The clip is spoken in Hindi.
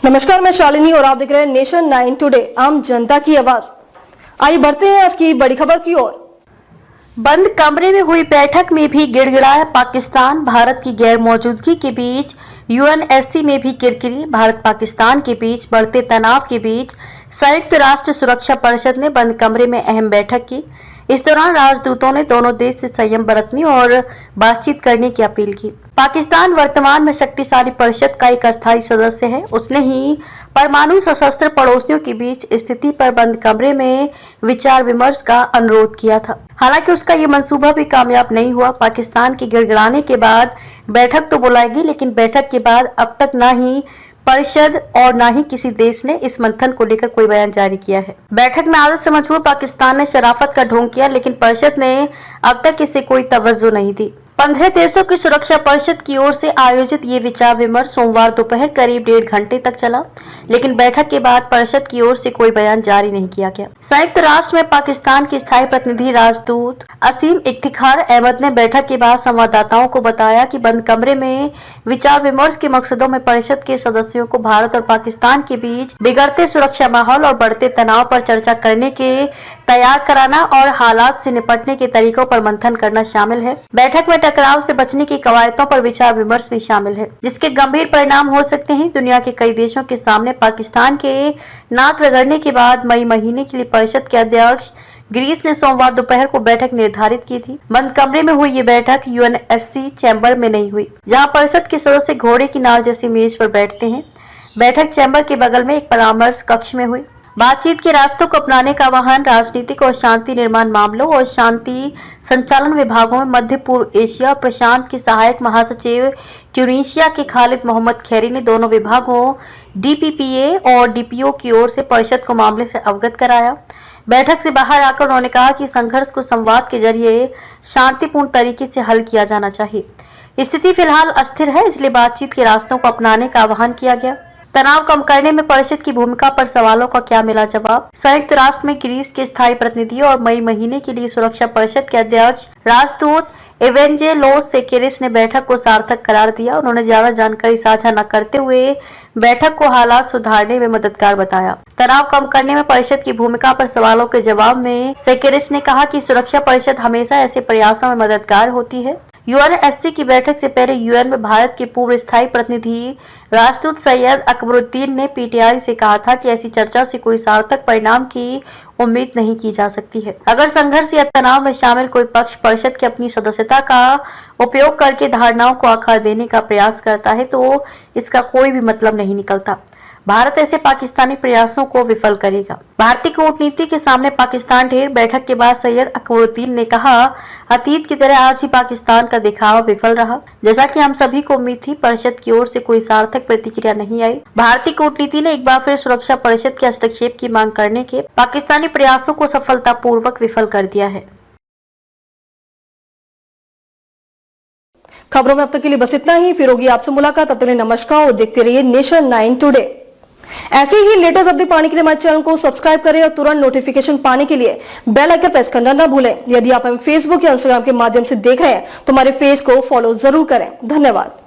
नमस्कार, मैं शालिनी और आप देख रहे हैं नेशन 9 टुडे, आम जनता की आवाज। आइए बढ़ते हैं आज की बड़ी खबर की ओर। बंद कमरे में हुई बैठक में भी गिड़गिड़ाया पाकिस्तान। भारत की गैर मौजूदगी के बीच यूएनएससी में भी किरकिरी। भारत पाकिस्तान के बीच बढ़ते तनाव के बीच संयुक्त राष्ट्र सुरक्षा परिषद ने बंद कमरे में अहम बैठक की। इस दौरान राजदूतों ने दोनों देश से संयम बरतने और बातचीत करने की अपील की। पाकिस्तान वर्तमान में शक्तिशाली परिषद का एक अस्थायी सदस्य है। उसने ही परमाणु सशस्त्र पड़ोसियों के बीच स्थिति पर बंद कमरे में विचार विमर्श का अनुरोध किया था। हालांकि उसका ये मंसूबा भी कामयाब नहीं हुआ। पाकिस्तान के गिड़गिड़ाने के बाद बैठक तो बुलाएगी, लेकिन बैठक के बाद अब तक ना ही परिषद और ना ही किसी देश ने इस मंथन को लेकर कोई बयान जारी किया है। बैठक में आदत से मजबूर पाकिस्तान ने शराफत का ढोंग किया, लेकिन परिषद ने अब तक इसे कोई तवज्जो नहीं दी। 15 देशों की सुरक्षा परिषद की ओर से आयोजित ये विचार विमर्श सोमवार दोपहर करीब 1.5 घंटे तक चला, लेकिन बैठक के बाद परिषद की ओर से कोई बयान जारी नहीं किया गया। संयुक्त राष्ट्र में पाकिस्तान के स्थायी प्रतिनिधि राजदूत असीम इफ्तिखार अहमद ने बैठक के बाद संवाददाताओं को बताया कि बंद कमरे में विचार विमर्श के मकसदों में परिषद के सदस्यों को भारत और पाकिस्तान के बीच बिगड़ते सुरक्षा माहौल और बढ़ते तनाव पर चर्चा करने के तैयार कराना और हालात से निपटने के तरीकों पर मंथन करना शामिल है। बैठक में टकराव से बचने की कवायदों पर विचार विमर्श भी शामिल है, जिसके गंभीर परिणाम हो सकते हैं। दुनिया के कई देशों के सामने पाकिस्तान के नाक रगड़ने के बाद मई महीने के लिए परिषद के अध्यक्ष ग्रीस ने सोमवार दोपहर को बैठक निर्धारित की थी। बंद कमरे में हुई ये बैठक यूएनएससी चैम्बर में नहीं हुई, जहां परिषद के सदस्य घोड़े की नाल जैसी मेज पर बैठते हैं। बैठक चैम्बर के बगल में एक परामर्श कक्ष में हुई। बातचीत के रास्तों को अपनाने का आह्वान राजनीतिक और शांति निर्माण मामलों और शांति संचालन विभागों में मध्य पूर्व एशिया और प्रशांत के सहायक महासचिव ट्यूनीशिया के खालिद मोहम्मद खैरी ने दोनों विभागों डीपीपीए और डीपीओ की ओर से परिषद को मामले से अवगत कराया। बैठक से बाहर आकर उन्होंने कहा कि संघर्ष को संवाद के जरिए शांतिपूर्ण तरीके से हल किया जाना चाहिए। स्थिति फिलहाल अस्थिर है, इसलिए बातचीत के रास्तों को अपनाने का आह्वान किया गया। तनाव कम करने में परिषद की भूमिका पर सवालों का क्या मिला जवाब। संयुक्त राष्ट्र में ग्रीस के स्थायी प्रतिनिधि और मई महीने के लिए सुरक्षा परिषद के अध्यक्ष राजदूत एवेंजेलोस सेकेरिस ने बैठक को सार्थक करार दिया। उन्होंने ज्यादा जानकारी साझा न करते हुए बैठक को हालात सुधारने में मददगार बताया। तनाव कम करने में परिषद की भूमिका पर सवालों के जवाब में सेकेरिस ने कहा कि सुरक्षा परिषद हमेशा ऐसे प्रयासों में मददगार होती है। यूएनएससी की बैठक से पहले यूएन में भारत के पूर्व स्थायी प्रतिनिधि राजदूत सैयद अकबरुद्दीन ने पीटीआई से कहा था कि ऐसी चर्चा से कोई सार्थक परिणाम की उम्मीद नहीं की जा सकती है। अगर संघर्ष या तनाव में शामिल कोई पक्ष परिषद की अपनी सदस्यता का उपयोग करके धारणाओं को आकार देने का प्रयास करता है तो इसका कोई भी मतलब नहीं निकलता। भारत ऐसे पाकिस्तानी प्रयासों को विफल करेगा। भारतीय कूटनीति के सामने पाकिस्तान ढेर। बैठक के बाद सैयद अकबरुद्दीन ने कहा, अतीत की तरह आज भी पाकिस्तान का दिखावा विफल रहा। जैसा कि हम सभी को उम्मीद थी, परिषद की ओर से कोई सार्थक प्रतिक्रिया नहीं आई। भारतीय कूटनीति ने एक बार फिर सुरक्षा परिषद के हस्तक्षेप की मांग करने के पाकिस्तानी प्रयासों को सफलतापूर्वक विफल कर दिया है। खबरों में अब तक के लिए बस इतना ही। फिर होगी आपसे मुलाकात, तब तक के लिए नमस्कार और देखते रहिए नेशन 9 टुडे। ऐसे ही लेटेस्ट अपडेट पाने के लिए हमारे चैनल को सब्सक्राइब करें और तुरंत नोटिफिकेशन पाने के लिए बेल आइकन प्रेस करना ना भूलें। यदि आप हमें फेसबुक या इंस्टाग्राम के माध्यम से देख रहे हैं तो हमारे पेज को फॉलो जरूर करें। धन्यवाद।